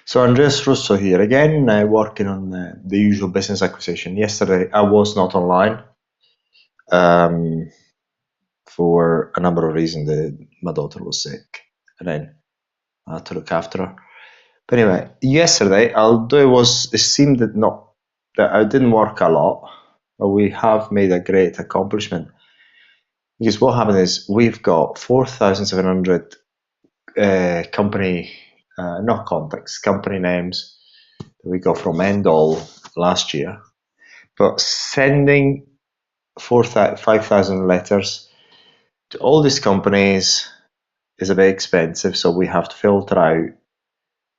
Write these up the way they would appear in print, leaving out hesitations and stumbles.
So Andreas Russo here again, working on the usual business acquisition. Yesterday I was not online um, for a number of reasons. My daughter was sick, and then I had to look after her. But anyway, yesterday, although it seemed that I didn't work a lot, but we have made a great accomplishment. Because what happened is we've got 4,700 company, not contacts, company names that we got from Endall last year. But sending 5,000 letters to all these companies is a bit expensive, so we have to filter out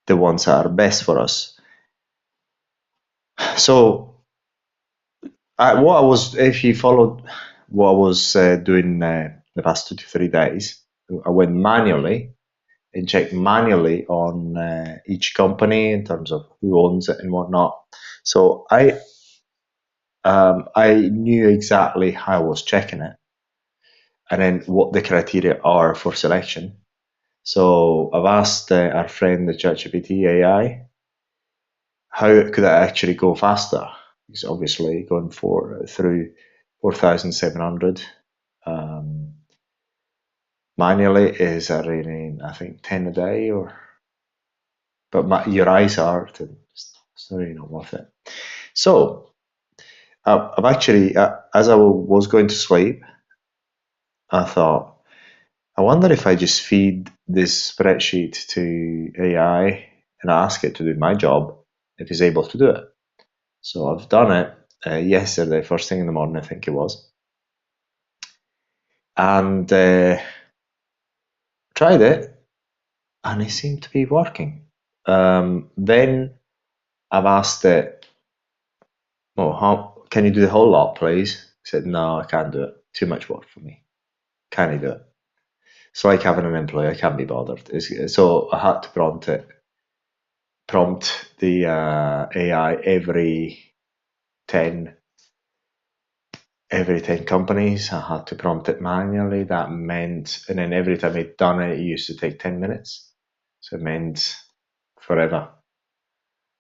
the ones that are best for us. So, if you followed what I was doing the past 2 to 3 days, I went manually and checked manually on each company in terms of who owns it and whatnot. So I knew exactly how I was checking it, and then what the criteria are for selection. So I've asked our friend the ChatGPT AI, how could I actually go faster? Because obviously going through 4,700 um, manually is raining, I think 10 a day, but your eyes are, it's really not worth it. So I've actually, as I was going to sleep, I thought, I wonder if I just feed this spreadsheet to AI and ask it to do my job, if it's able to do it. So I've done it yesterday, first thing in the morning, I think it was, and tried it, and it seemed to be working. Then I've asked it, "Oh, how can you do the whole lot, please?" It said, "No, I can't do it. Too much work for me. Can't I do it?" It's like having an employee. I can't be bothered. So I had to prompt the AI ten every 10 companies. I had to prompt it manually. That meant, and then every time I'd done it, it used to take 10 minutes. So it meant forever.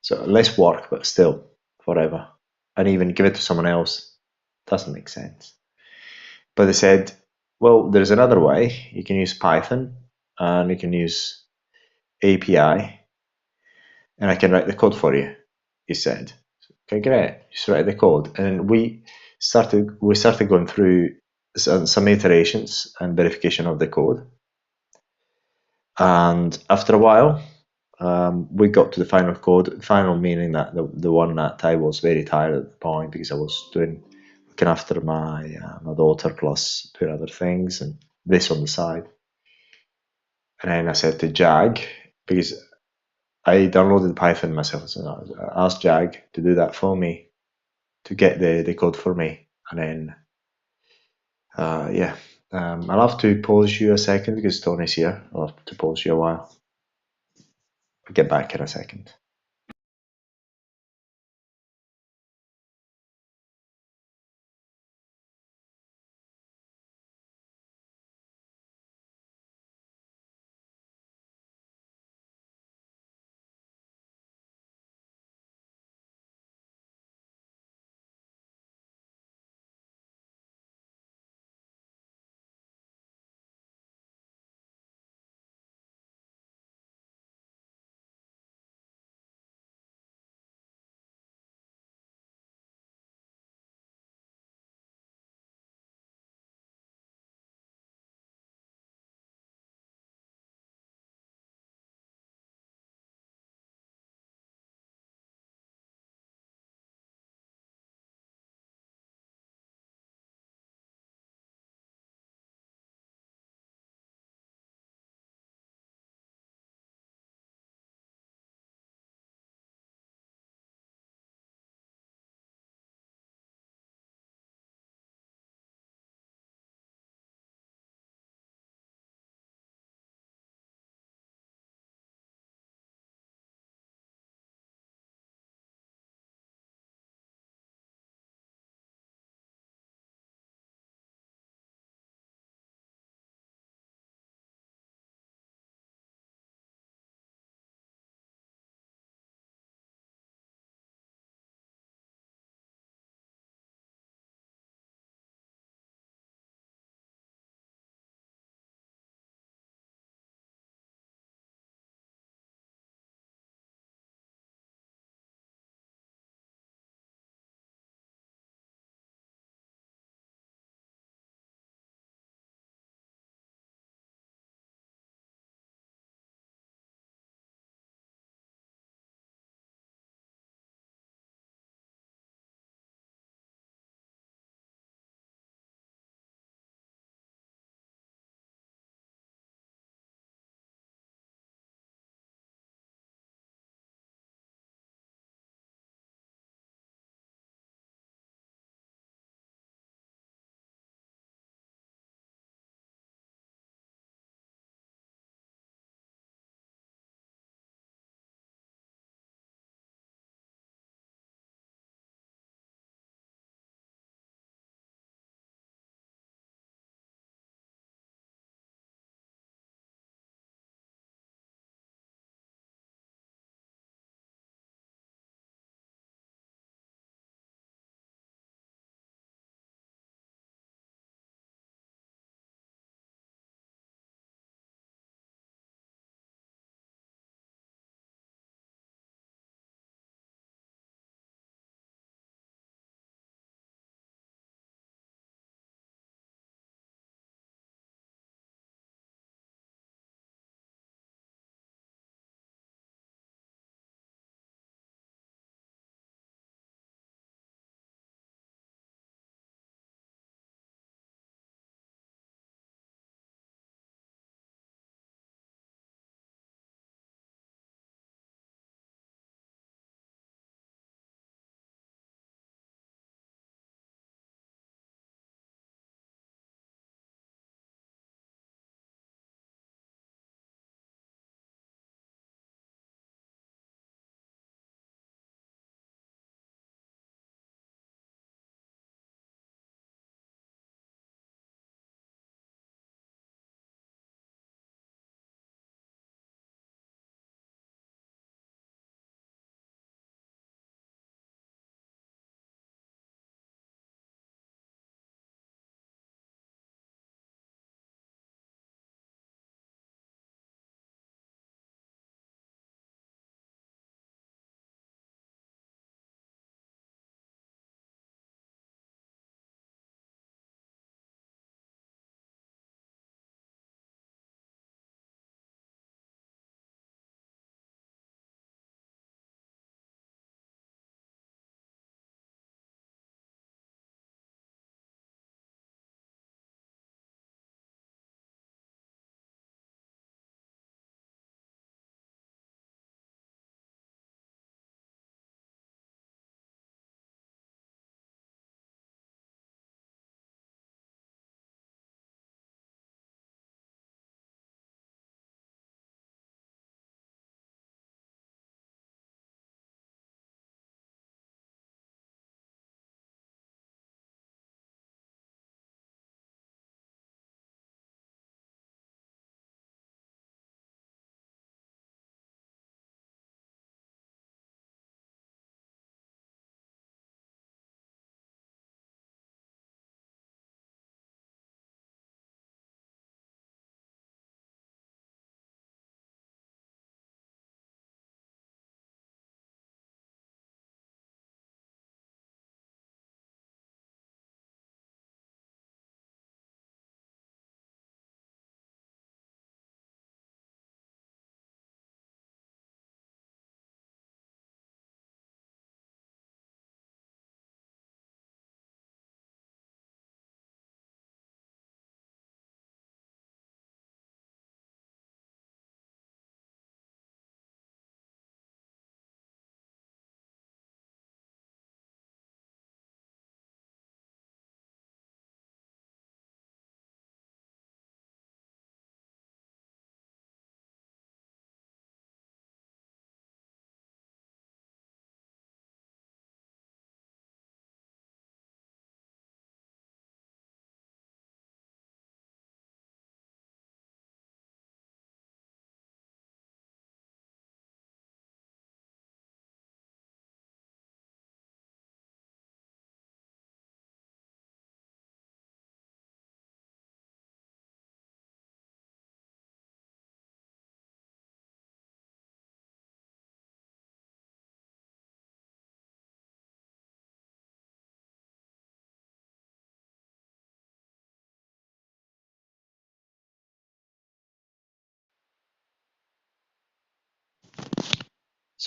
So less work, but still forever. And even give it to someone else doesn't make sense. But they said, well, there's another way. You can use Python and you can use API, and I can write the code for you, he said. Okay, great. Just write the code. And we started going through some iterations and verification of the code. And after a while, we got to the final code. Final meaning that the one that I was very tired at the point, because I was looking after my daughter plus doing other things and this on the side. And then I said to Jag, because I downloaded Python myself, so I asked Jag to do that for me, to get the code for me. And then, yeah, I'll have to pause you a second because Tony's here. I'll have to pause you a while. I'll get back in a second.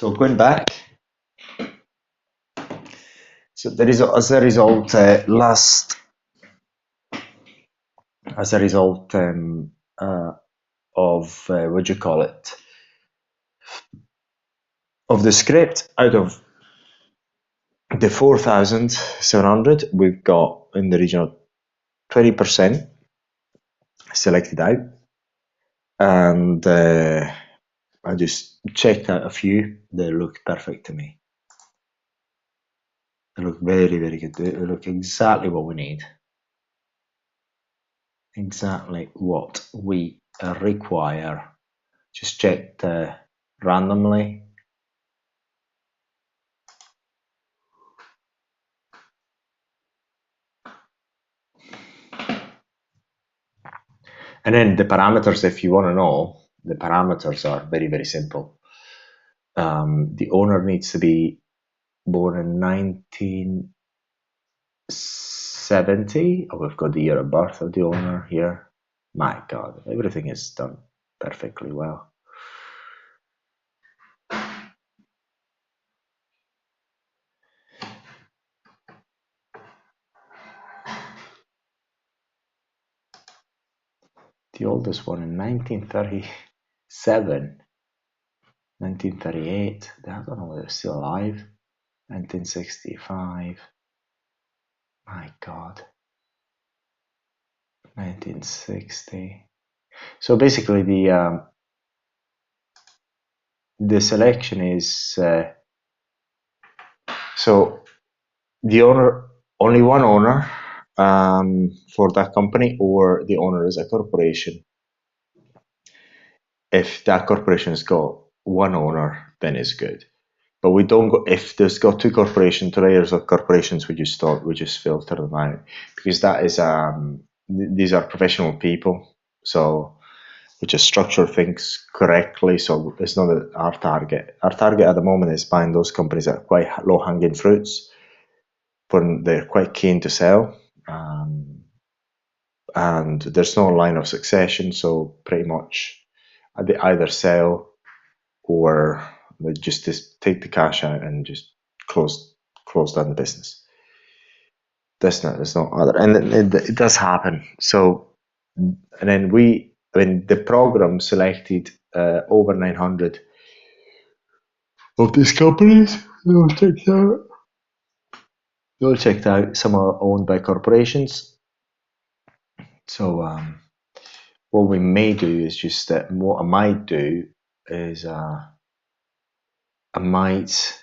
So going back, so there is as a result of what do you call it, of the script, out of the 4,700, we've got in the region of 20% selected out, and I just checked out a few. They look perfect to me. They look very, very good. They look exactly what we need. Exactly what we require. Just checked randomly. And then the parameters, if you want to know, the parameters are very, very simple. The owner needs to be born in 1970. Oh, we've got the year of birth of the owner here. My God, everything is done perfectly well. The oldest one in 1937, 1938. I don't know whether they're still alive. 1965. My God. 1960. So basically, the selection is so the owner, only one owner for that company, or the owner is a corporation. If that corporation has got one owner, then it's good. But we don't go, if there's got two corporations, 2 layers of corporations, we just filter them out, because that is these are professional people, so we just structure things correctly. So it's not our target. Our target at the moment is buying those companies that are quite low hanging fruits, when they're quite keen to sell. And there's no line of succession, so pretty much they either sell or they just take the cash out and just close down the business. There's no other, and it does happen. So, and then the program selected over 900 of these companies. They all checked out. Some are owned by corporations. So what we may do is just what I might do is I might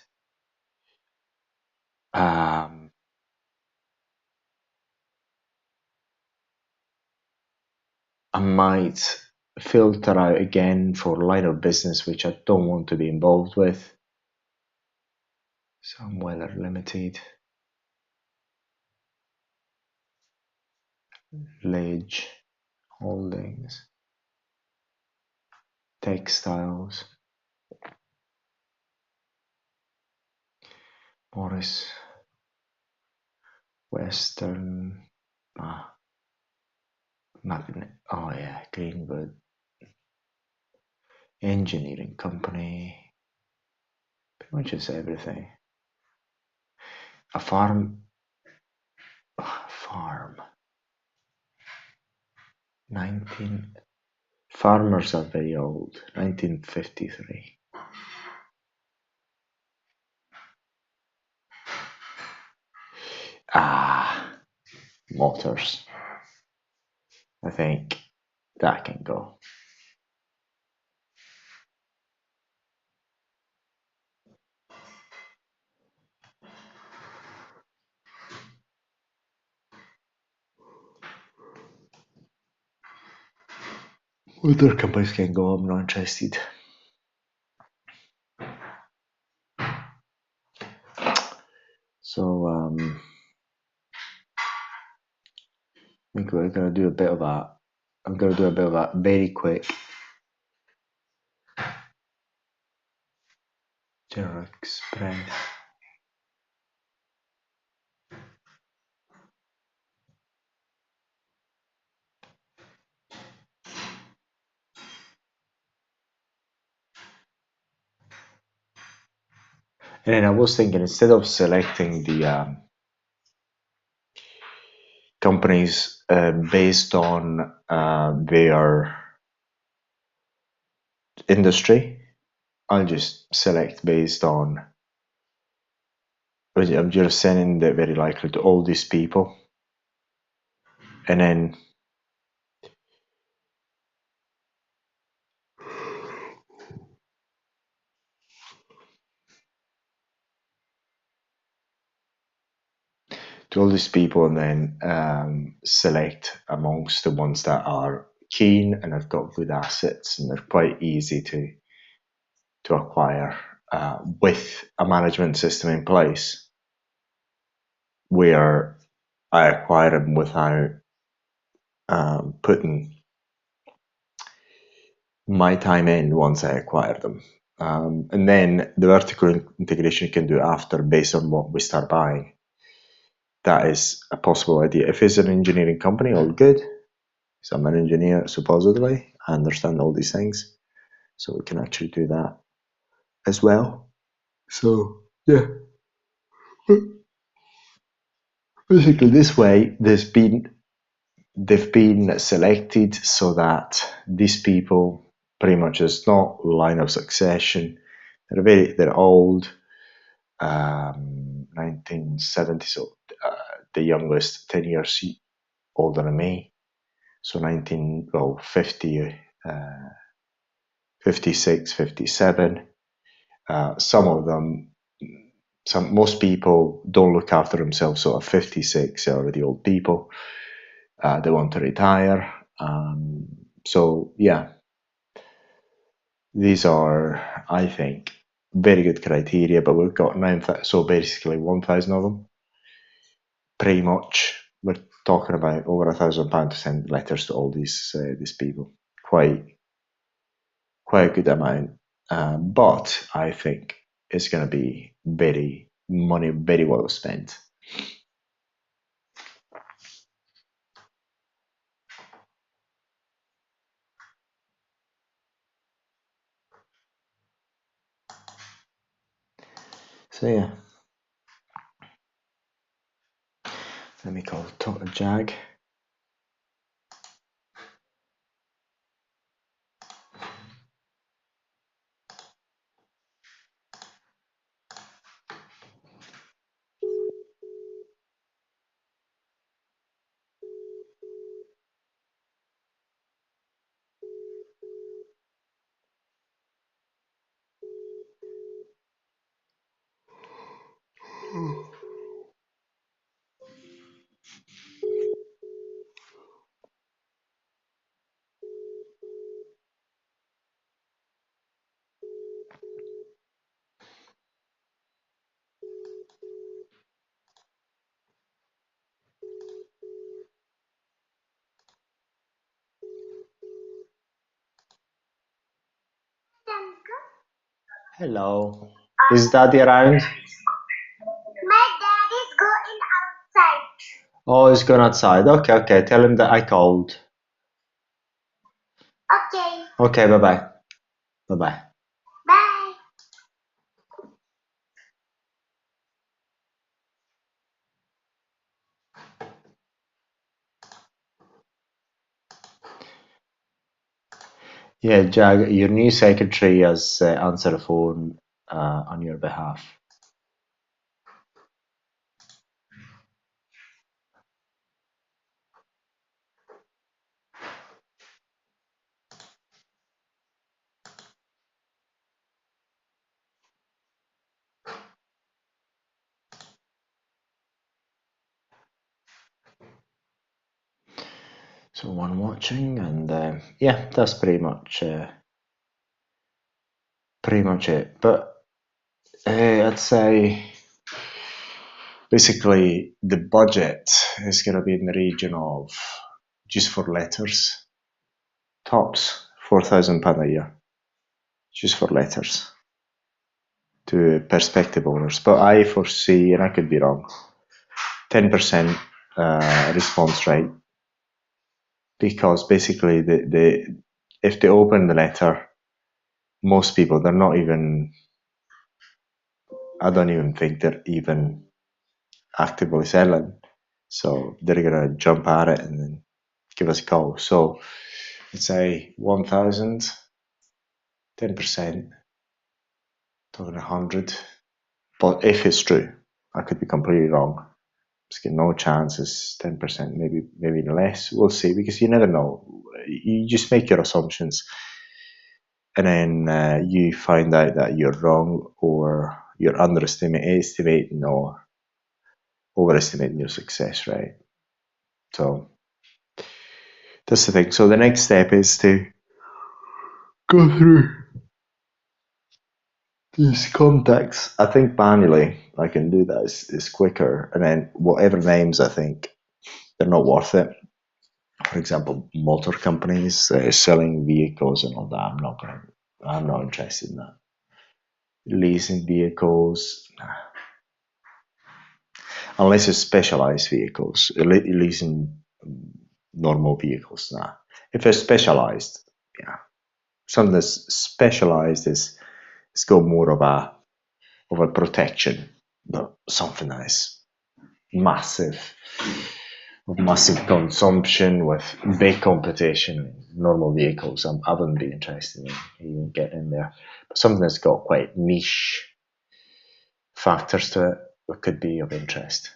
filter out again for line of business which I don't want to be involved with. Some Weather Limited, Ledge Holdings, Textiles, Morris, Western, Greenwood, Engineering Company, pretty much just everything. A farm, farmers are very old, 1953. Motors. I think that can go. Other companies can go, I'm not interested. So I think we're gonna do a bit of that. I'm gonna do a bit of that very quick. General Express. And then I was thinking, instead of selecting the companies based on their industry, I'll just select based on, I'm just sending that very likely to all these people. And then to all these people, and then select amongst the ones that are keen and have got good assets and they're quite easy to acquire with a management system in place where I acquire them without putting my time in once I acquire them. And then the vertical integration you can do after based on what we start buying. That is a possible idea. If it's an engineering company, all good. So I'm an engineer, supposedly. I understand all these things. So we can actually do that as well. So, yeah. Basically, this way, they've been selected so that these people pretty much is not line of succession. They're old, 1970, so the youngest 10 years older than me. So 50, 56, 57. Some of them, most people don't look after themselves, so at 56, they're already old people. They want to retire. So, yeah, these are, I think, very good criteria, but we've got 9,000, so basically 1,000 of them. Pretty much, we're talking about over £1,000 to send letters to all these people. Quite a good amount, but I think it's going to be very well spent. So yeah, let me call Jag. Hello. Is Daddy around? My dad is going outside. Oh, he's gone outside. Okay. Tell him that I called. Okay. Okay, bye-bye. Bye-bye. Bye. Yeah, Jag, your new secretary has answered the phone on your behalf. So one watching, and yeah, that's pretty much it. But I'd say basically the budget is going to be in the region of, just for letters, tops £4,000 a year, just for letters to prospective owners. But I foresee, and I could be wrong, 10% response rate, because basically if they open the letter, most people, they're not even I don't even think they're even actively selling. So they're gonna jump at it and then give us a call. So let's say 1,000, 10%, talking 100. But if it's true, I could be completely wrong. Just get no chances, 10%, maybe less. We'll see, because you never know. You just make your assumptions, and then you find out that you're wrong, or you're underestimating or overestimating your success, right? So that's the thing. So the next step is to go through these contacts. I think manually I can do that. Is quicker, and then whatever names I think they're not worth it. For example, motor companies selling vehicles and all that. I'm not interested in that. Leasing vehicles, nah. Unless it's specialized vehicles. Leasing normal vehicles, nah. If it's specialized, yeah. Something that's specialized is got more of a protection, but something that is massive, of massive consumption with big competition. Normal vehicles, I wouldn't be interested in even getting in there. But something that's got quite niche factors to it that could be of interest.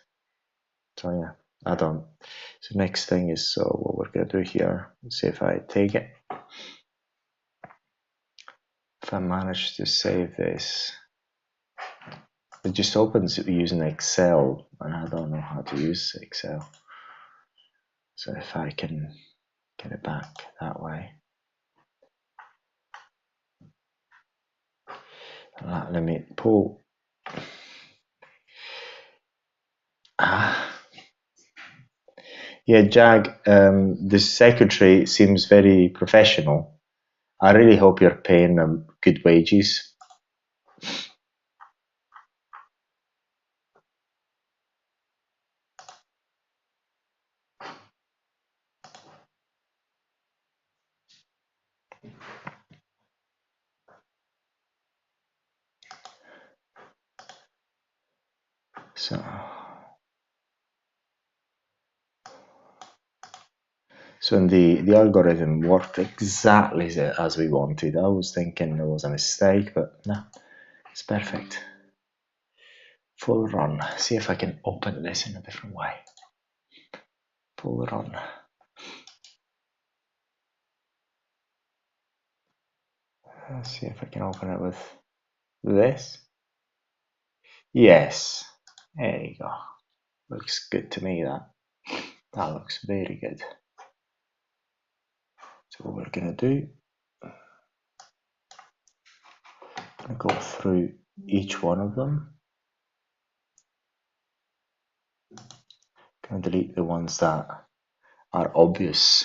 So yeah, I don't. So next thing is, so what we're gonna do here. Let's see if I take it. If I manage to save this, it just opens using Excel, and I don't know how to use Excel. So if I can get it back that way. Let me pull. Yeah, Jag, the secretary seems very professional. I really hope you're paying them good wages. So the algorithm worked exactly as we wanted. I was thinking there was a mistake, but no, it's perfect. Full run. See if I can open this in a different way. Full run. Let's see if I can open it with this. Yes. There you go. Looks good to me, that. That looks very good. So what we're going to do, I'm going to go through each one of them. Going to delete the ones that are obvious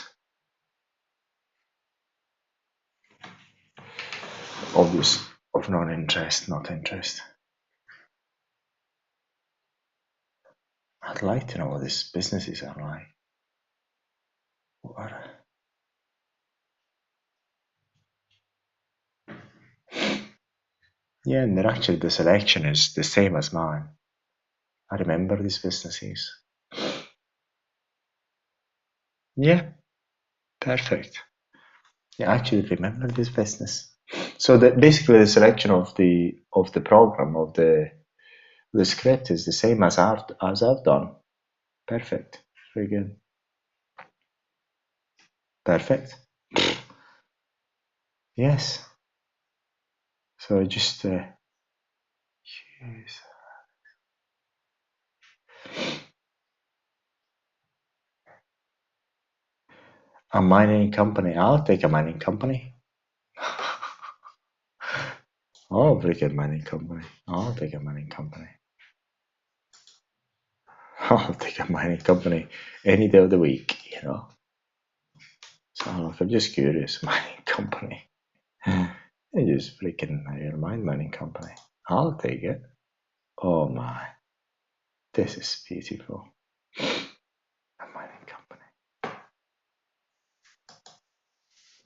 of non-interest, not interest. I'd like to know what these businesses are like. What? Yeah, and they're actually, the selection is the same as mine. I remember these businesses. Yeah, perfect. Yeah, I actually remember this business. So basically the selection of the program of the script is the same as I've done. Perfect. Very good. Perfect. Yes. So just choose a mining company. I'll take a mining company. I'll take a mining company. I'll take a mining company. I'll take a mining company any day of the week, you know. So look, I'm just curious. Mining company. It just freaking your mind mining company. I'll take it. Oh my. This is beautiful. A mining company.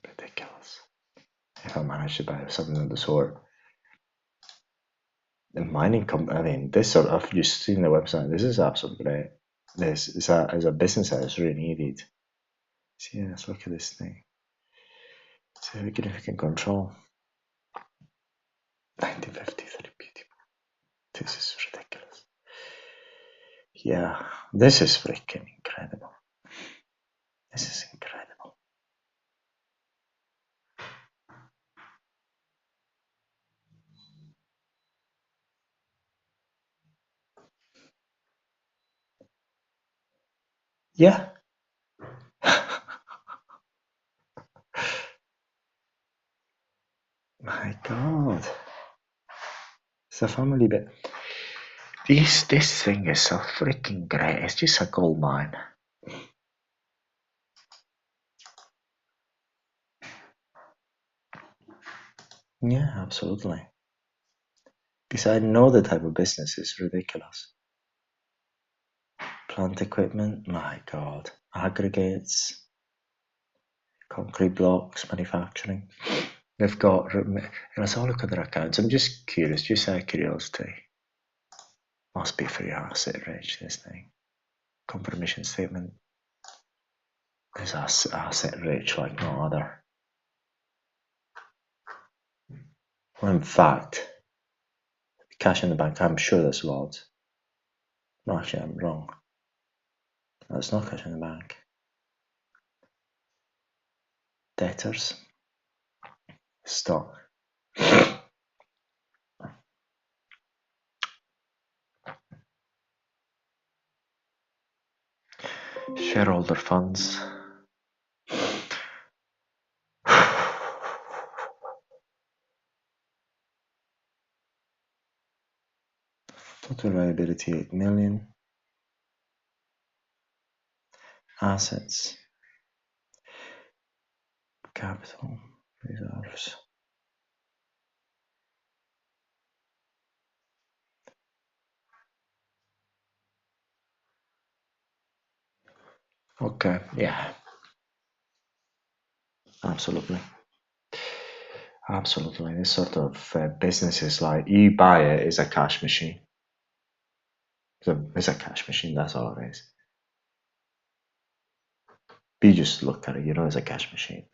Ridiculous. If I manage to buy something of the sort. the mining company. I mean, this sort of, I've just seen the website. This is absolutely great. This is as a business that is really needed. So yeah, let's look at this thing. Significant control. 1953, beautiful. This is ridiculous. Yeah, this is freaking incredible. This is incredible. Yeah. My God. It's a family bit. This thing is so freaking great. It's just a gold mine. Yeah, absolutely. Because I know the type of business is ridiculous. Plant equipment, my God. Aggregates, concrete blocks, manufacturing. They've got, and let's all look at their accounts. I'm just curious, just out of curiosity. Must be free asset rich, this thing. Confirmation statement is asset rich like no other. Well, in fact, cash in the bank, I'm sure there's loads. No, actually, I'm wrong. There's no cash in the bank. Debtors. Stock. Shareholder funds. Total liability 8 million. Assets. Capital. Reserves. Okay, yeah. Absolutely. Absolutely. This sort of business is like you buy it, it's a cash machine. It's a cash machine, that's all it is. But you just look at it, you know it's a cash machine.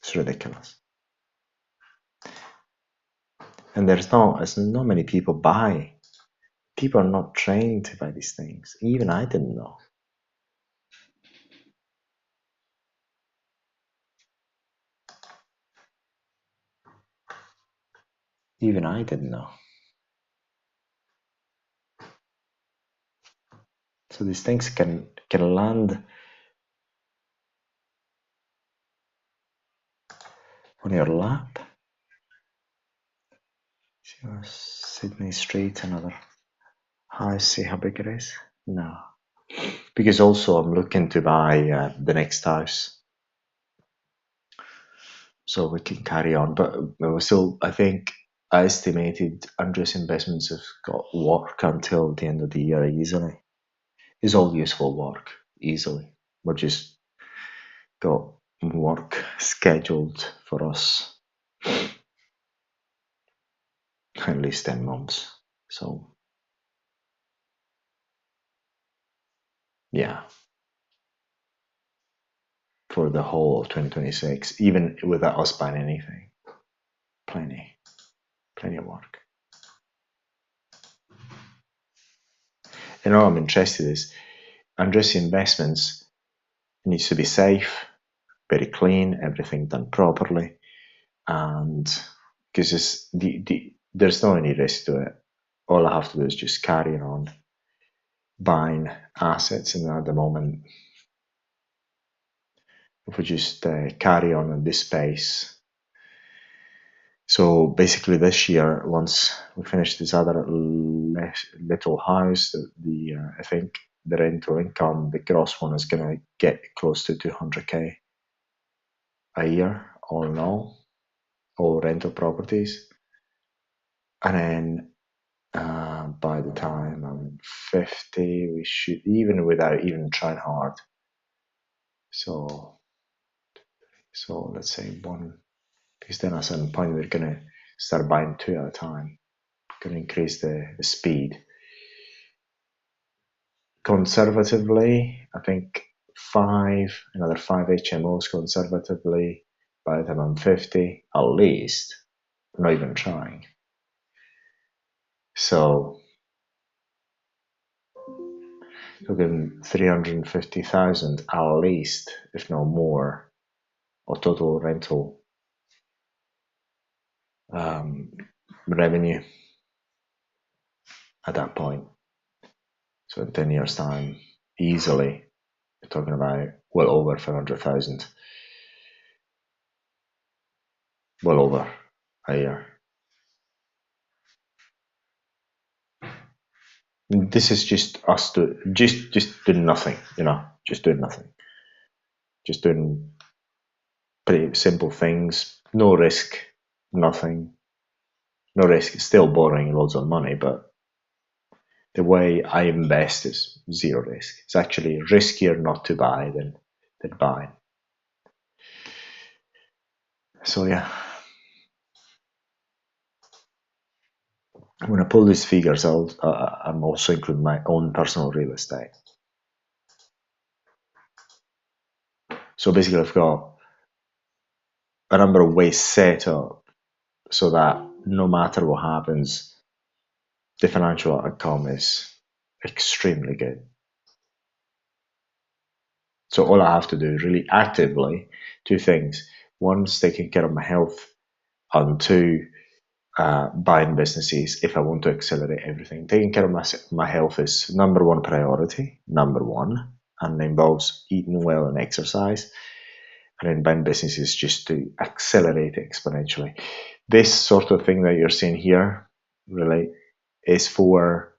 It's ridiculous. And there's not many people buy. People are not trained to buy these things. Even I didn't know. Even I didn't know. So these things can land on your lap. Sydney Street, another house. See how big it is? No. Because also I'm looking to buy the next house. So we can carry on. But we still, I think, I estimated Andreas Investments have got work until the end of the year easily. It's all useful work, easily. We're just got work scheduled for us at least 10 months. So, yeah, for the whole of 2026, even without us buying anything. Plenty of work. And all I'm interested is Andreas Investments needs to be safe, very clean, everything done properly, and because there's no any risk to it. All I have to do is just carry on buying assets, and at the moment, if we just carry on at this pace. So basically, this year, once we finish this other little house, I think the rental income, the gross one, is gonna get close to 200k a year, all in all rental properties, and then by the time I'm 50, we should, even without even trying hard. So let's say one, because then at a certain point we're gonna start buying 2 at a time. Going to increase the speed. Conservatively, I think another 5 HMOs conservatively by the time I'm 50, at least. I'm not even trying. So, talking 350,000 at least, if not more, of total rental revenue at that point. So in 10 years' time, easily, you're talking about well over 500,000. Well over a year. This is just us just doing nothing, just doing nothing. Just doing pretty simple things, no risk, nothing. No risk, it's still borrowing loads of money, but the way I invest is zero risk. It's actually riskier not to buy than buying. So yeah, when I pull these figures out, I'm also including my own personal real estate. So basically, I've got a number of ways set up so that no matter what happens, the financial outcome is extremely good. So all I have to do is really actively 2 things. One is taking care of my health, and 2, buying businesses if I want to accelerate everything. Taking care of my health is number one priority, and involves eating well and exercise. And then buying businesses just to accelerate exponentially. This sort of thing that you're seeing here really is for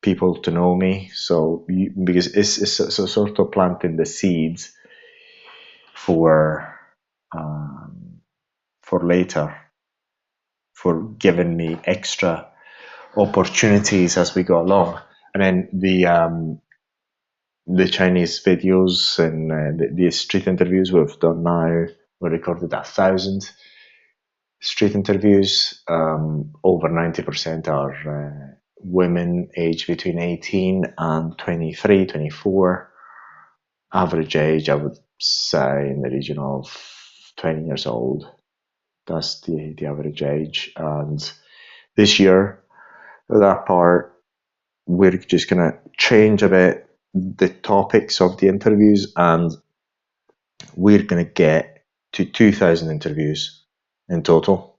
people to know me. So because it's sort of planting the seeds for later, for giving me extra opportunities as we go along. And then the Chinese videos and the street interviews we've done now, we recorded 1,000 street interviews. Over 90% are women aged between 18 and 23, 24. Average age, I would say, in the region of 20 years old. That's the average age. And this year, that part, we're just going to change a bit the topics of the interviews, and we're going to get to 2,000 interviews in total.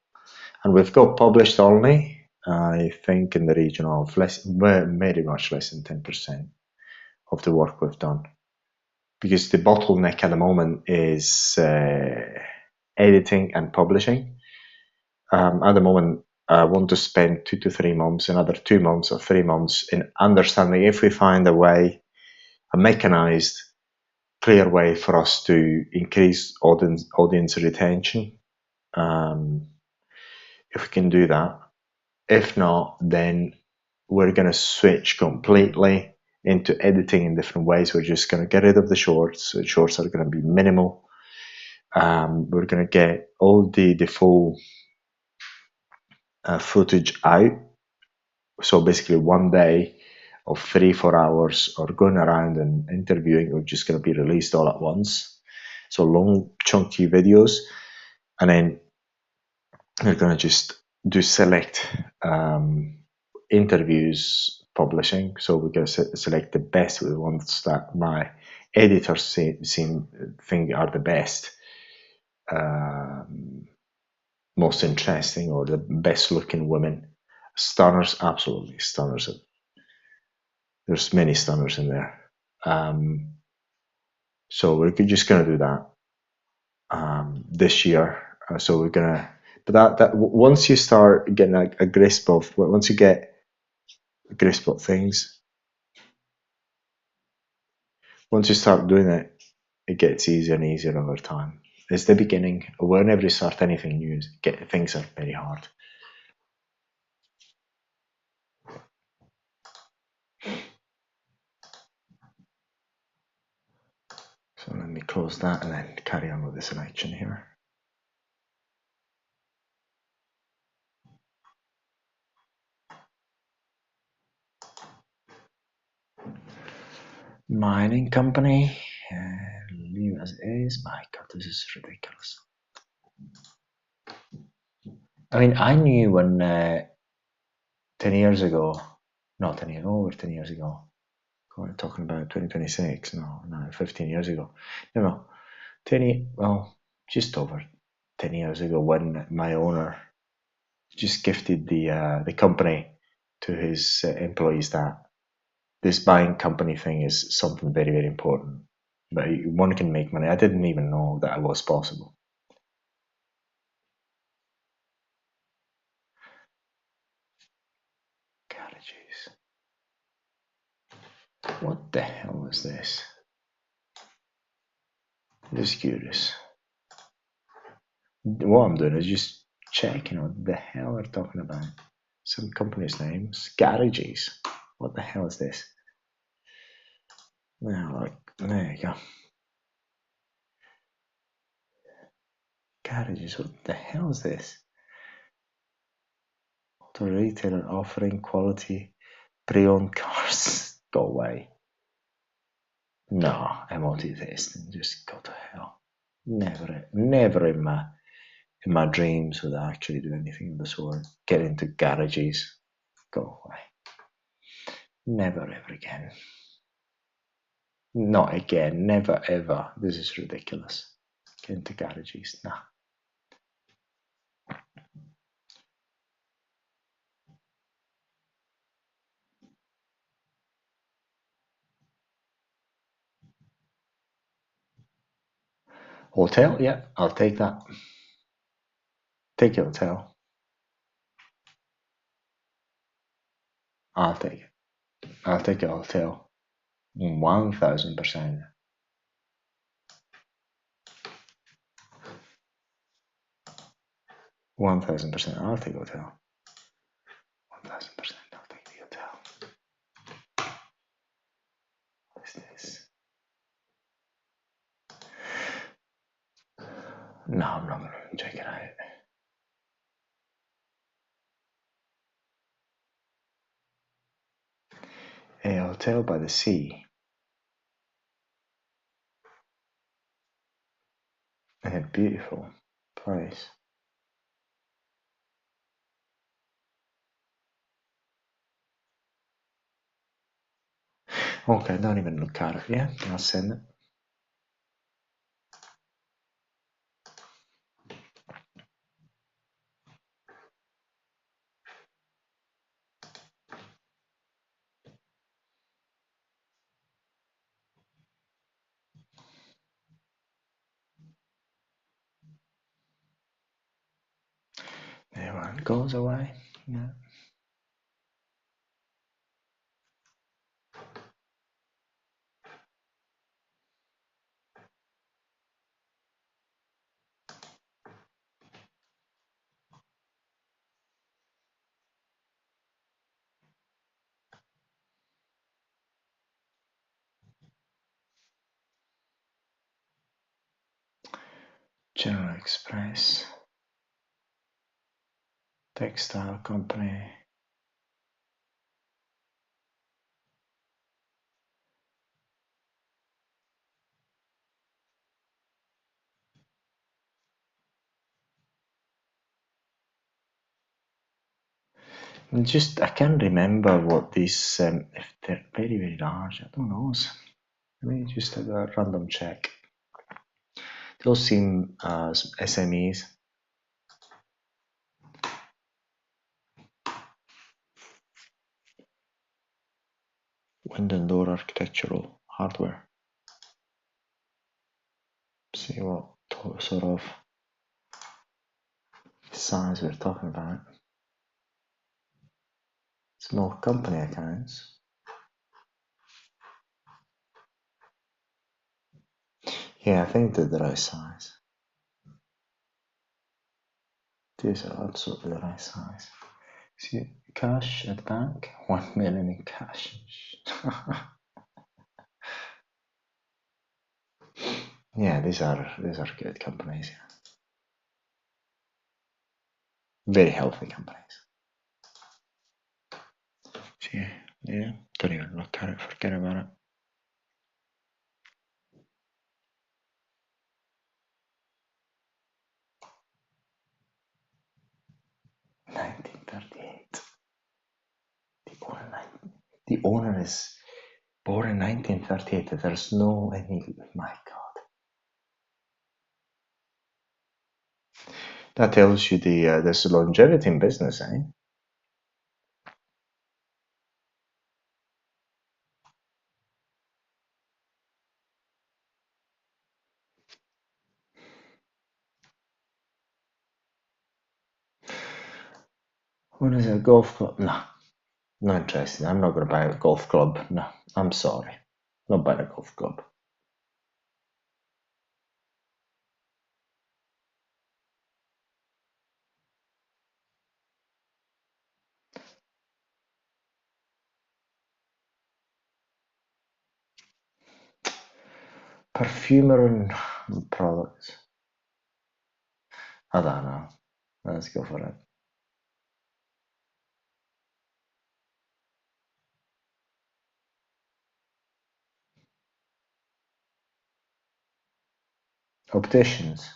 And we've got published only, I think, in the region of very much less than 10% of the work we've done. Because the bottleneck at the moment is editing and publishing. At the moment, I want to spend 2 to 3 months, another 2 months or 3 months in understanding if we find a way, a mechanized, clear way for us to increase audience retention. If we can do that. If not, then we're going to switch completely into editing in different ways. We're just going to get rid of the shorts. The shorts are going to be minimal. We're going to get all the full footage out. So basically 1 day of 3-4 hours or going around and interviewing are just going to be released all at once. So long, chunky videos. And then we're going to just do select interviews publishing. So we're going to select the best ones that my editors think are the best, most interesting, or the best looking women. Stunners, absolutely stunners. There's many stunners in there. So we're just going to do that this year. So we're going to, but that once you start getting a grasp of, once you get a grasp of things, once you start doing it, it gets easier and easier over time. It's the beginning. Whenever you start anything new, things are very hard. So let me close that and then carry on with the selection here. Mining company. Leave as is. My God, this is ridiculous. I mean, I knew when 10 years ago, not 10 years, over 10 years ago, we're talking about 2026, no, 15 years ago. No, 10, well, just over 10 years ago when my owner just gifted the company to his employees that this buying company thing is something very, very important. But one can make money. I didn't even know that it was possible. Garages. What the hell is this? I'm just curious. What I'm doing is just checking what the hell they're talking about. Some company's names. Garages. What the hell is this? Now, like, there you go. Garages. What the hell is this? Auto retailer offering quality pre-owned cars. Go away. No, MOT testing. Just go to hell. Never in my dreams would I actually do anything of the sort. Get into garages. Go away. Never ever again. Not again. Never ever. This is ridiculous. Get into garages. Nah. Hotel? Yeah, I'll take that. Take a hotel. I'll take it. I'll take a hotel. 1000%. 1000%. I'll take a hotel. 1000%. I'll take the hotel. What is this? No, I'm not going to check it out. A hotel by the sea. And a beautiful place. Okay, don't even look at it. Yeah, I'll send it. There one goes away. Yeah. General Express. Textile company. Just I can't remember what these if they're very very large. I don't know. Let me just have a random check. They all seem as SMEs. Wind and door architectural hardware. See what sort of size we're talking about. Small company accounts. Yeah, I think they're the right size. These are absolutely the right size. See, cash at bank, 1 million in cash. Yeah, these are good companies. Yeah. Very healthy companies. So yeah, don't even look at it. Forget about it. the owner is born in 1938. There's no any. My God, that tells you there's longevity in business, eh? What is it? A golf club? No, not interested. I'm not going to buy a golf club. No, I'm sorry. Not buying a golf club. Perfumer and products. I don't know. Let's go for it. Opticians.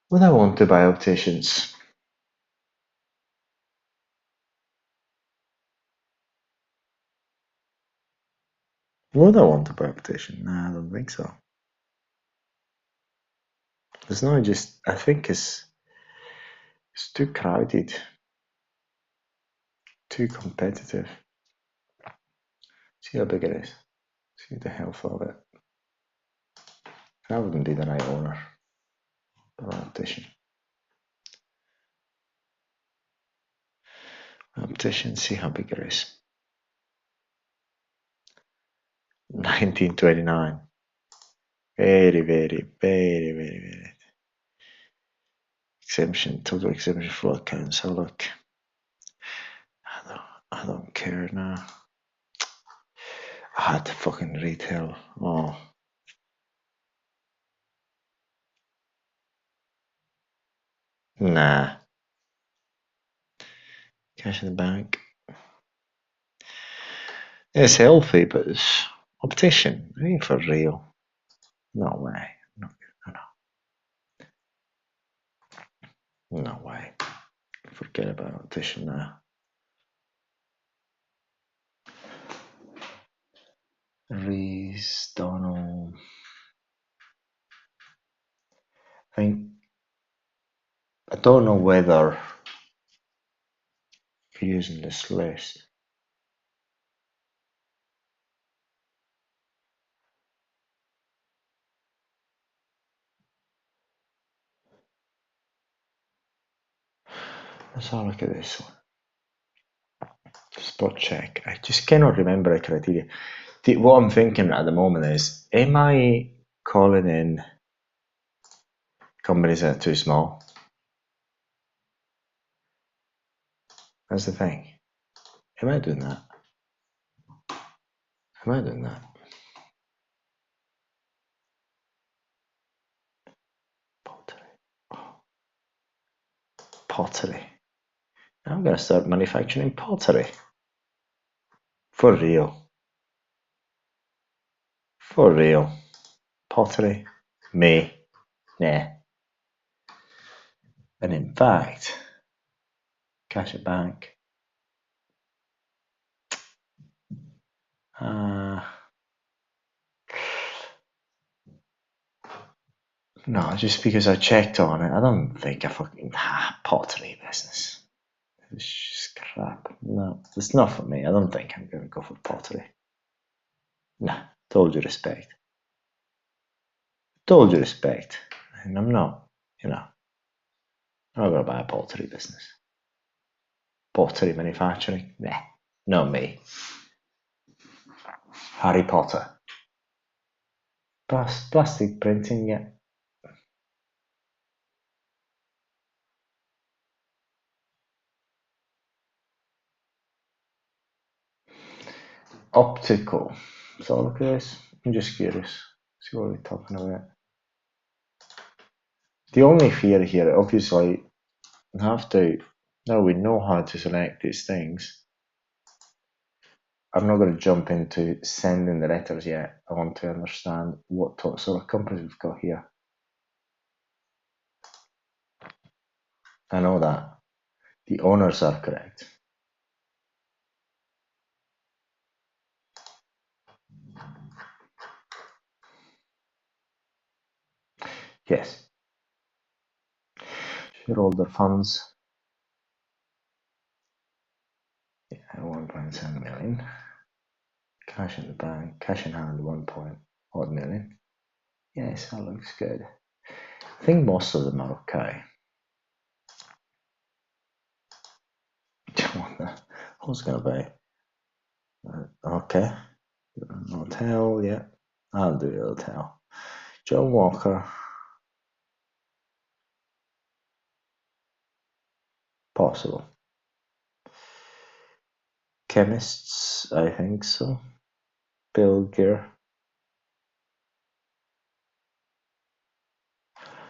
Would I want to buy opticians? Would I want to buy optician? Nah, I don't think so. It's not just. I think it's too crowded, too competitive. See how big it is. See the health of it. I wouldn't be the right owner for an optician. Optician, see how big it is. 1929. Very, very, very, very, very. Exemption, total exemption for accounts. Have a look. I don't care now. I had to fucking retail. Oh. Nah. Cash in the bank. It's healthy, but it's optician. I ain't for real. No way. No, no way. Forget about optician now. Reese, Donald. I don't know whether using this list. Let's have a look at this one. Spot check. I just cannot remember a criteria. What I'm thinking at the moment is, am I calling in companies that are too small? That's the thing. Am I doing that? Am I doing that? Pottery. Oh. Pottery. I'm going to start manufacturing pottery. For real. For real. Pottery. Me. Nah. And in fact, cash at bank. No, just because I checked on it, I don't think I fucking pottery business. It's just crap. No, it's not for me. I don't think I'm gonna go for pottery. Nah, told you respect. Told you respect. And I'm not, I'm not gonna buy a pottery business. Pottery manufacturing? Nah, not me. Harry Potter. Plastic printing, yeah. Optical. So look at this. I'm just curious. See what we're talking about. The only fear here, obviously, have to. Now we know how to select these things. I'm not going to jump into sending the letters yet. I want to understand what sort of companies we've got here. I know that the owners are correct. Yes. Shareholder funds. Yeah, 1.7 million. Cash in the bank. Cash in hand 1 million. Yes, that looks good. I think most of them are okay. Who's gonna be? Okay. Hotel, yeah. I'll do the hotel. John Walker. Possible. Chemists, I think so. Bill Gear.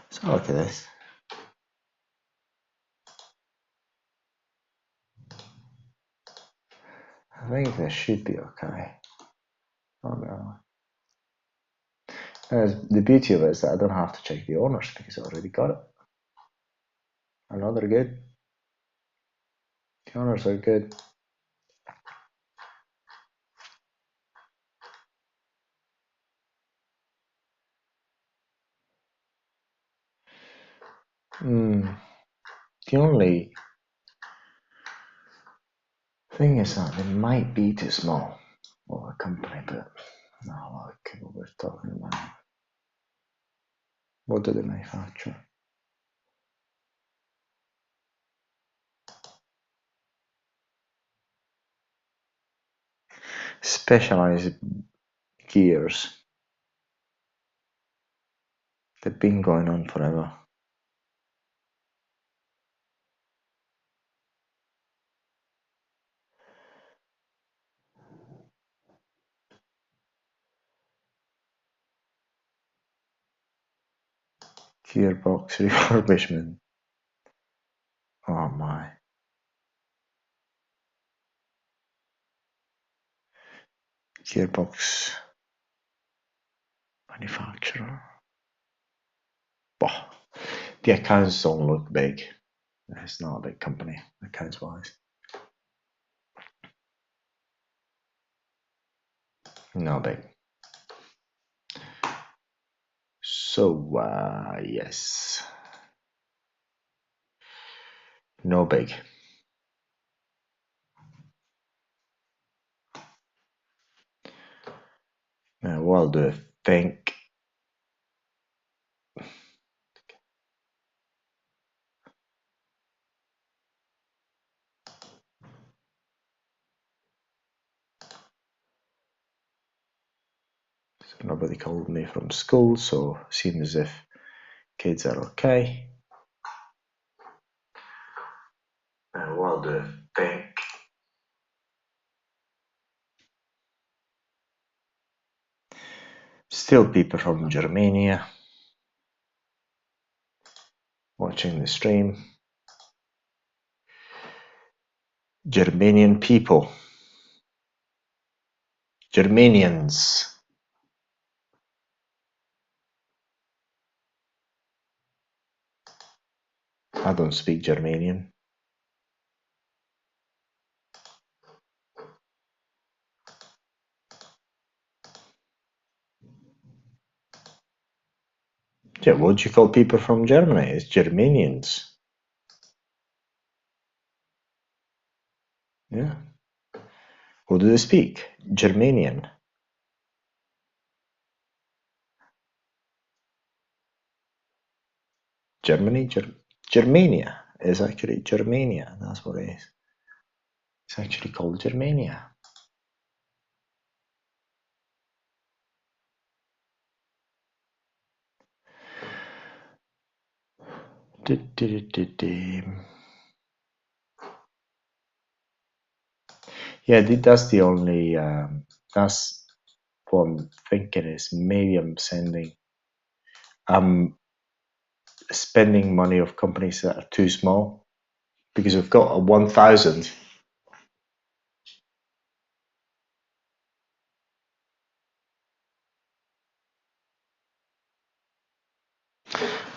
So look at this. I think this should be okay. Oh no. The beauty of it is that I don't have to check the owners because I already got it. I know they're good. The owners are good. The only thing is that they might be too small of a company, but no, look what we're talking about. What do they manufacture? Specialized gears. They've been going on forever. Gearbox refurbishment. Oh my. Gearbox manufacturer. Bah. The accounts don't look big. It's not a big company, accounts wise. Not big. So, yes. No big. Now, what do I think? So nobody called me from school, so seems as if kids are okay. Now, what do I think? Still people from Germania watching the stream. Germanian people. Germanians. I don't speak Germanian. Yeah, what do you call people from Germany? It's Germanians. Yeah. What do they speak? Germanian. Germany? Germania is actually Germania. That's what it is. It's actually called Germania. Yeah, that's the only. That's what I'm thinking is maybe I'm spending money of companies that are too small because we've got a 1,000.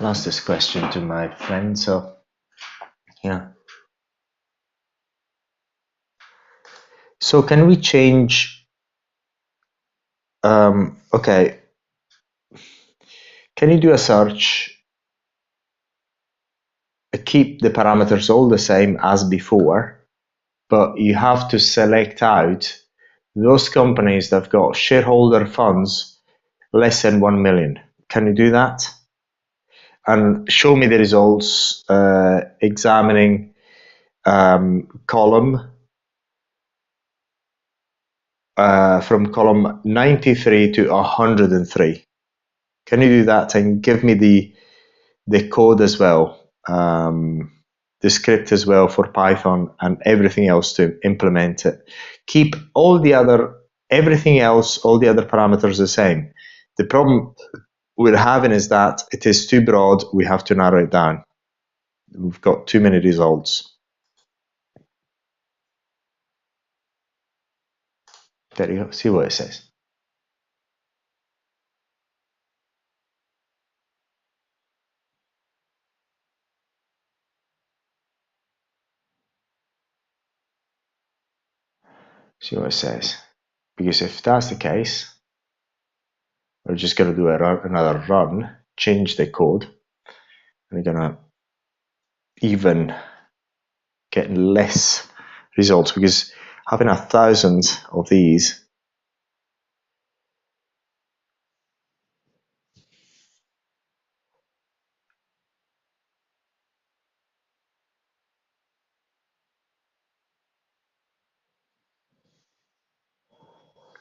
I'll ask this question to my friend. So, yeah. So can we change? Okay. Can you do a search, keep the parameters all the same as before, but you have to select out those companies that have got shareholder funds less than 1 million. Can you do that? And show me the results, examining column from column 93 to 103. Can you do that and give me the code as well, the script as well for Python and everything else to implement it? Keep everything else, all the other parameters the same. The problem we're having is that it is too broad. We have to narrow it down. We've got too many results. There you go. See what it says. See what it says. Because if that's the case, we're just going to do another run, change the code, and we're going to even get less results, because having 1,000 of these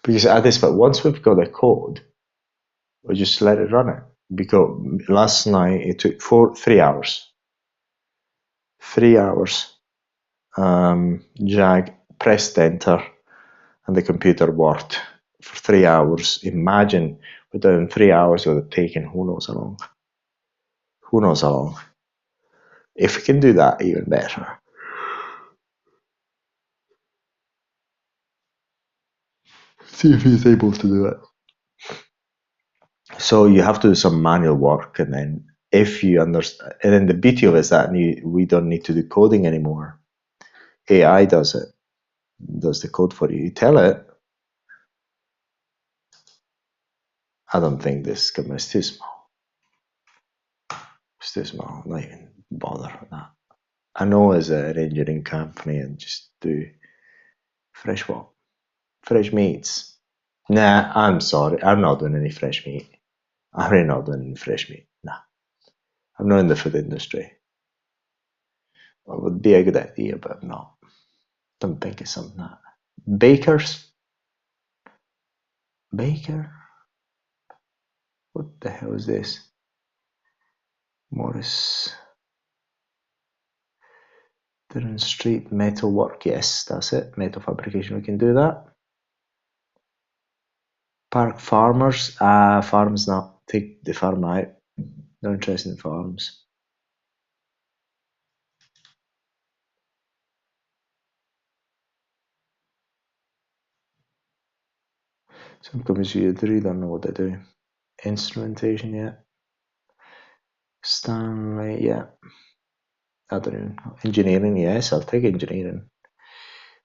because at this point, once we've got the code, we just let it run it. Because last night it took 3 hours. 3 hours. Jag pressed enter and the computer worked for 3 hours. Imagine within 3 hours it would have taken who knows how long. Who knows how long. If we can do that, even better. See if he's able to do it. So you have to do some manual work, and then if you understand, and then the beauty of it is that we don't need to do coding anymore. AI does it, does the code for you. You tell it, I don't think this commit is too small. It's too small, not even bother with that. I know as an engineering company and just do fresh what? Fresh meats. Nah, I'm sorry, I'm not doing any fresh meat. I'm really not doing any fresh meat. Nah. I'm not in the food industry. It would be a good idea, but I'm not. Don't think it's something that. Bakers? Baker? What the hell is this? Morris. Durham Street metal work. Yes, that's it. Metal fabrication. We can do that. Park farmers. Farms now. Take the farm out. No interest in farms. Some companies you really don't know what they do. Instrumentation, yeah. Stanley, yeah. I don't know. Engineering, yes, I'll take engineering.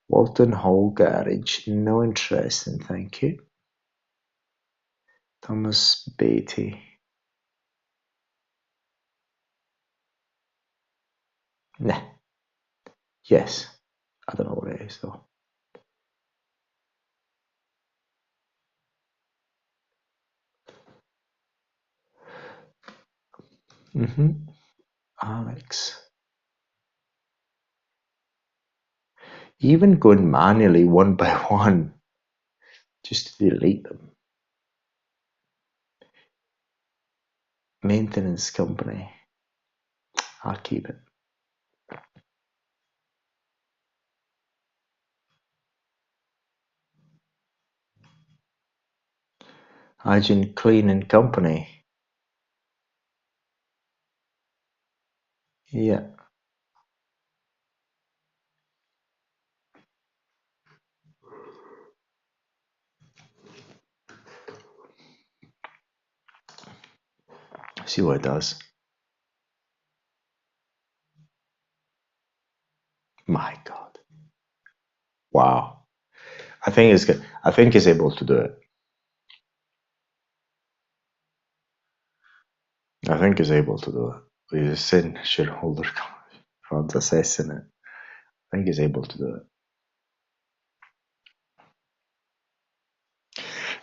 Walton Hall Garage, no interest in, thank you. Thomas Beatty. Nah. Yes. I don't know what it is though. Alex. Even going manually one by one, just to delete them. Maintenance company. I'll keep it. Hygiene Cleaning Company. Yeah. See what it does. My God. Wow. I think it's good. I think it's able to do it. I think he's able to do it. He's in shareholder funds assessing it. I think he's able to do it.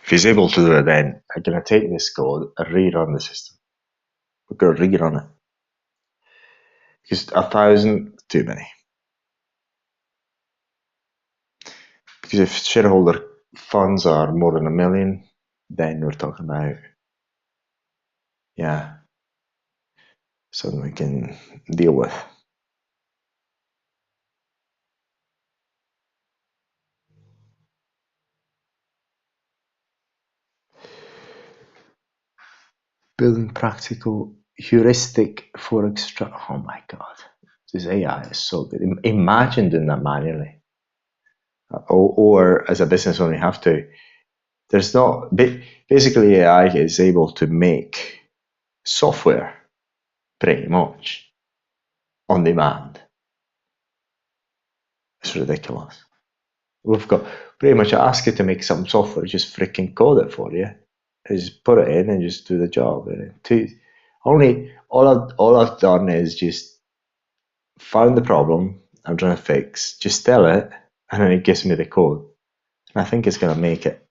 If he's able to do it, then I'm going to take this code and rerun the system. We're going to rerun it. Because 1,000, too many. Because if shareholder funds are more than 1 million, then we're talking about, yeah, something we can deal with. Building practical heuristic for extra. Oh my god, this AI is so good. Imagine doing that manually, or as a business owner, you have to. There's not basically AI is able to make software pretty much on demand. It's ridiculous. We've got pretty much ask it to make some software, just freaking code it for you. Just put it in and just do the job. All I've done is just found the problem I'm trying to fix, just tell it, and then it gives me the code. And I think it's gonna make it.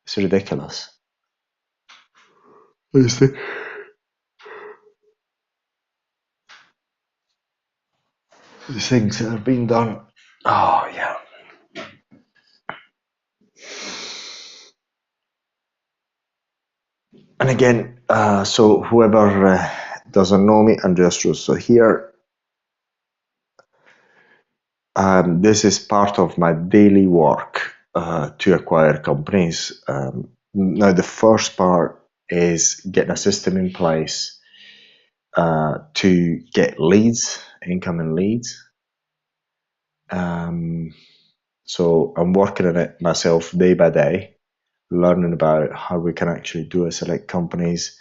It's ridiculous. The things that are being done. Oh yeah. And again, so whoever doesn't know me, Andreas Russo here. This is part of my daily work to acquire companies. Now, the first part is getting a system in place to get leads, incoming leads. So I'm working on it myself day by day, learning about how we can actually do it, select companies,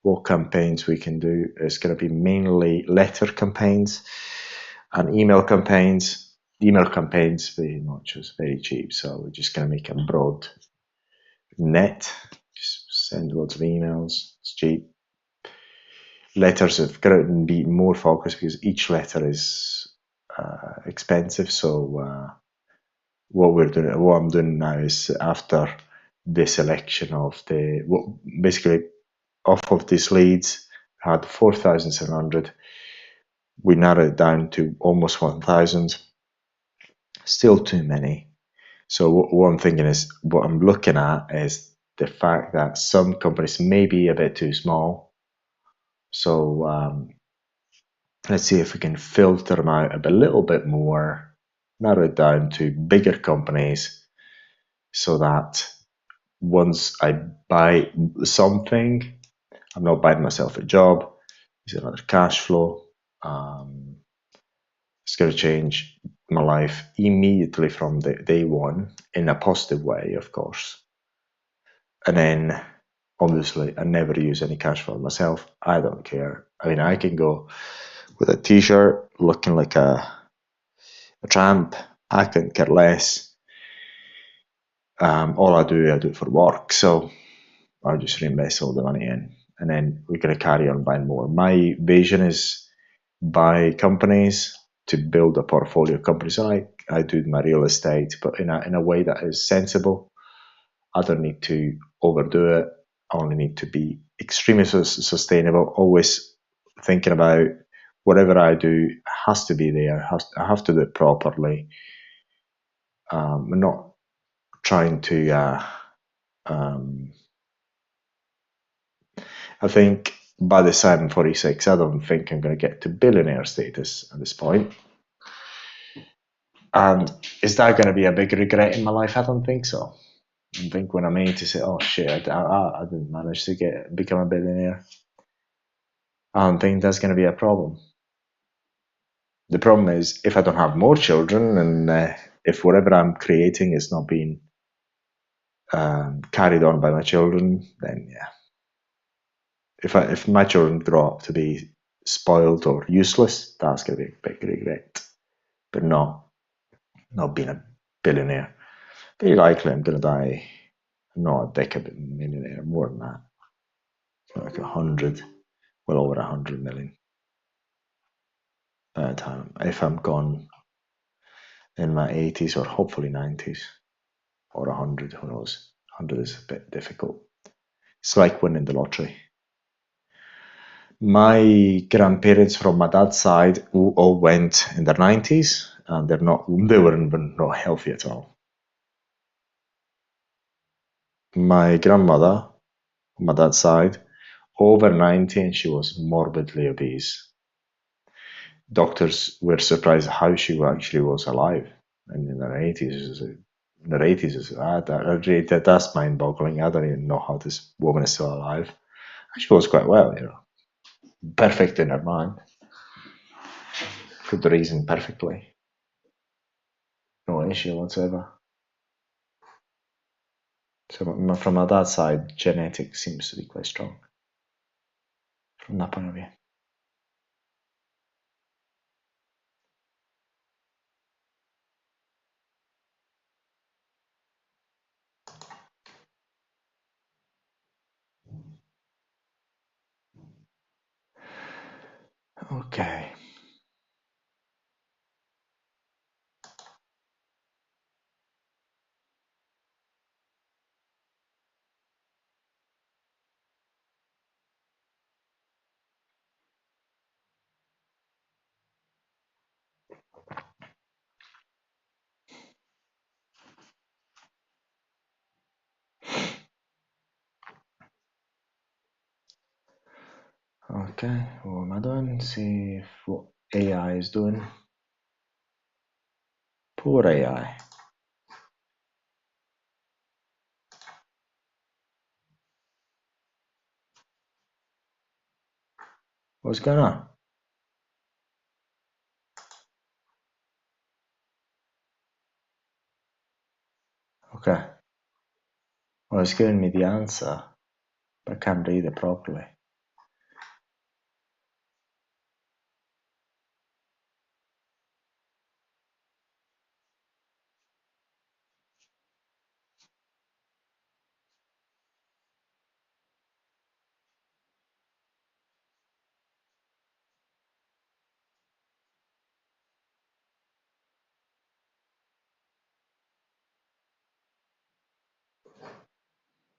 what campaigns we can do. It's going to be mainly letter campaigns and email campaigns. Email campaigns very much is very cheap, so we're just going to make a broad net. Just send loads of emails. It's cheap. Letters have got to be more focused because each letter is expensive. So what I'm doing now is after the selection of basically off of these leads, I had 4,700. We narrowed it down to almost 1,000. Still too many. So what I'm thinking is, what I'm looking at is the fact that some companies may be a bit too small. So let's see if we can filter them out a little bit more, narrow it down to bigger companies, so that once I buy something, I'm not buying myself a job. It's another cash flow. It's going to change my life immediately from the day one in a positive way, of course. And then, obviously, I never use any cash flow myself. I don't care. I mean, I can go with a t-shirt looking like a tramp. I couldn't care less. All I do it for work. So I'll just reinvest all the money in. And then we're going to carry on buying more. My vision is buy companies to build a portfolio of companies. So I do my real estate, but in a way that is sensible. I don't need to overdo it. I only need to be extremely sustainable, always thinking about whatever I do has to be there. I have to do it properly. I'm not trying to. I think by the time I'm 46, I don't think I'm going to get to billionaire status at this point. And is that going to be a big regret in my life? I don't think so. I think when I'm 80, say, oh shit, I didn't manage to become a billionaire. I don't think that's going to be a problem. The problem is if I don't have more children, and if whatever I'm creating is not being carried on by my children, then yeah. If my children grow up to be spoiled or useless, that's going to be a big regret. But not being a billionaire. Very likely I'm going to die not a decade millionaire, more than that. like 100, well over 100 million at a time. If I'm gone in my 80s or hopefully 90s or 100, who knows? 100 is a bit difficult. It's like winning the lottery. My grandparents from my dad's side all went in their 90s, and they were not healthy at all. My grandmother, on my dad's side, over 90, and she was morbidly obese. Doctors were surprised how she actually was alive, and in her 80s. In her 80s, that's mind-boggling. I don't even know how this woman is still alive. She was quite well, perfect in her mind, could reason perfectly, no issue whatsoever. So from my dad's side, genetics seems to be quite strong from that point of view. Okay. Okay, what am I doing? See what AI is doing. Poor AI. What's going on? Okay. Well, it's giving me the answer, but I can't read it properly.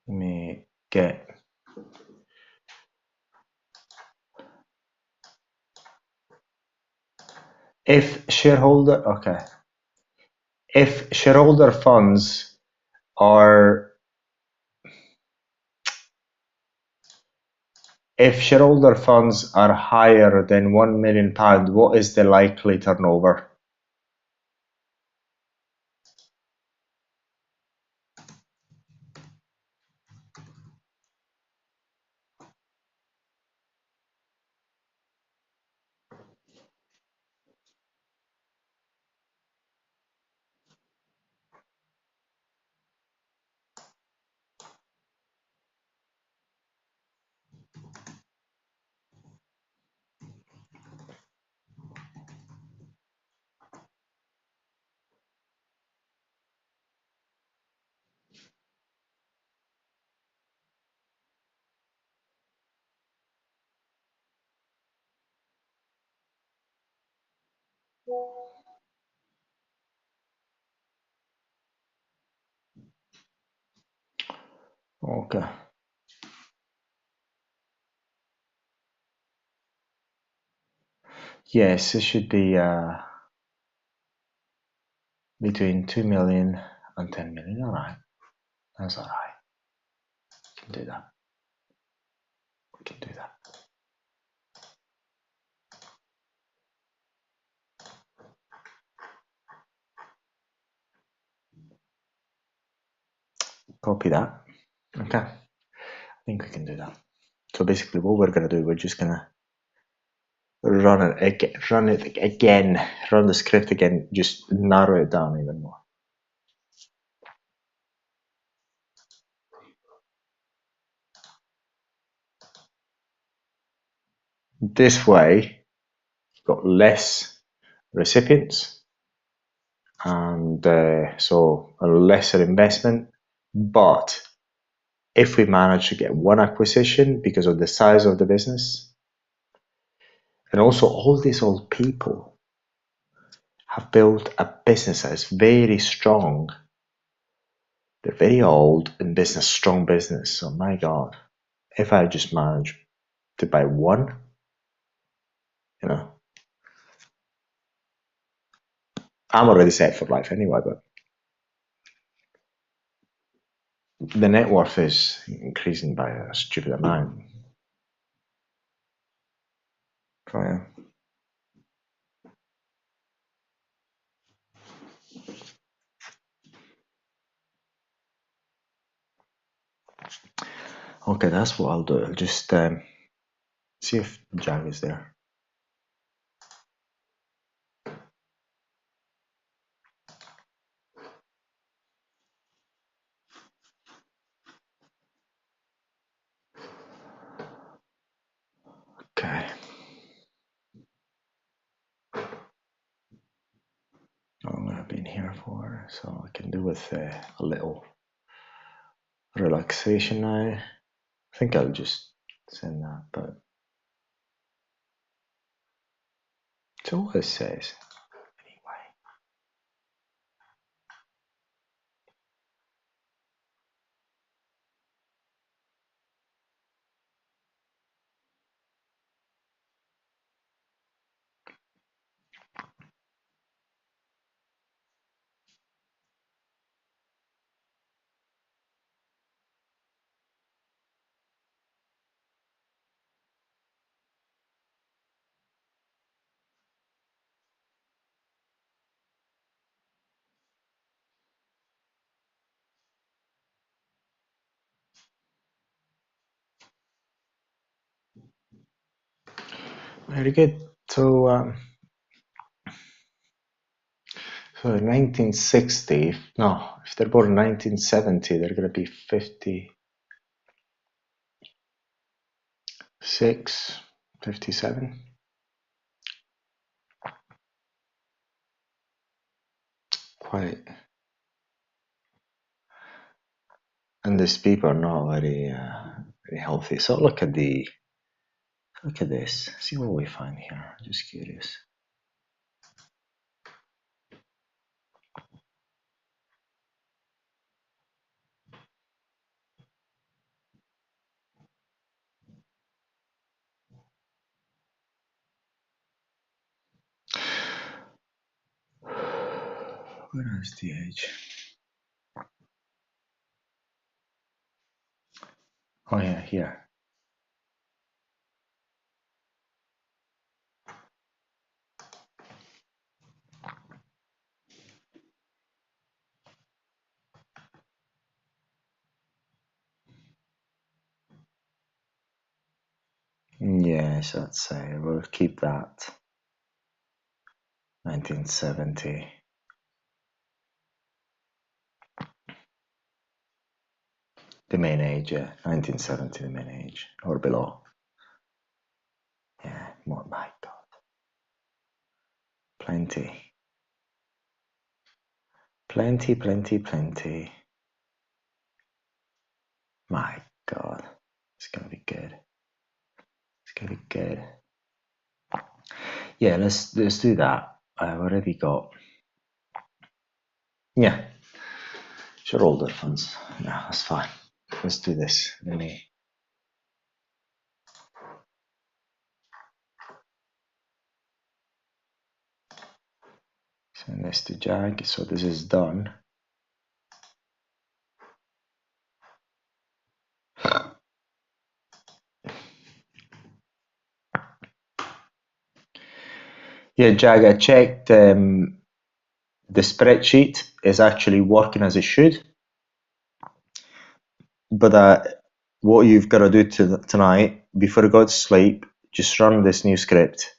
Let me get. If shareholder funds are If shareholder funds are higher than £1 million, what is the likely turnover? Okay. Yes, it should be between 2 million and 10 million. All right. That's all right. We can do that. We can do that. Copy that. Okay. I think we can do that. So basically what we're going to do, we're just going to run it again, run the script again, just narrow it down even more. This way, you've got less recipients, and so a lesser investment, but if we manage to get one acquisition because of the size of the business, and also all these old people have built a business that is very strong. They're very old in business, strong business. So my God, if I just manage to buy one, you know, I'm already set for life anyway, but the net worth is increasing by a stupid amount. So, yeah. Okay, that's what I'll do. I'll just see if Jag is there. Okay. How long have I been here for? So I can do with a little relaxation now. I think I'll just send that, but so what it says anyway. Very good. So 1960, no, if they're born in 1970, they're going to be 56, 57. Quite. And these people are not very healthy. So look at this. See what we find here. Just curious. Where is the age? Oh yeah, here. Yes, I'd say we'll keep that. 1970. The main age, yeah. 1970, the main age. Or below. Yeah, more, my God. Plenty. Plenty. My God. It's gonna be good. It's gonna be good. Yeah, let's do that. I've already got. Yeah. Shareholder funds. Yeah, that's fine. Let's do this. Let me. Send this to Jag. So this is done. Yeah, Jag, I checked. The spreadsheet is actually working as it should. But what you've got to do tonight, before you go to sleep, just run this new script.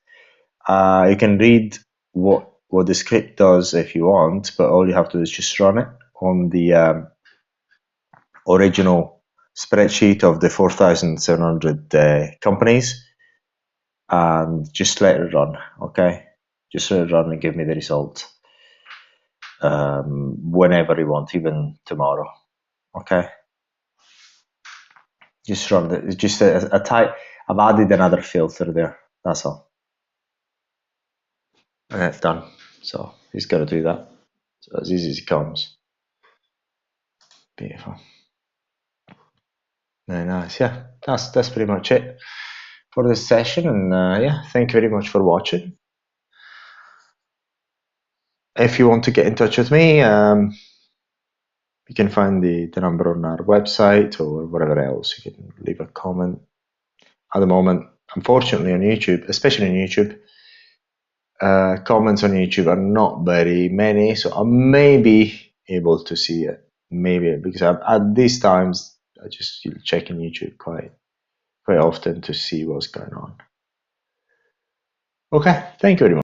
You can read what the script does if you want, but all you have to do is just run it on the original spreadsheet of the 4,700 companies, and just let it run, okay? Just let it run and give me the result whenever you want, even tomorrow, okay? Just run the, just a type. I've added another filter there. That's all. And it's done. So he's got to do that. So as easy as it comes. Beautiful. Very nice. Yeah, that's pretty much it for this session. And yeah, thank you very much for watching. If you want to get in touch with me, you can find the number on our website or wherever else. You can leave a comment. At the moment, unfortunately, on YouTube, especially on YouTube, comments on YouTube are not very many, so I may be able to see it. Maybe because at these times I just check in YouTube quite often to see what's going on. Okay, thank you very much.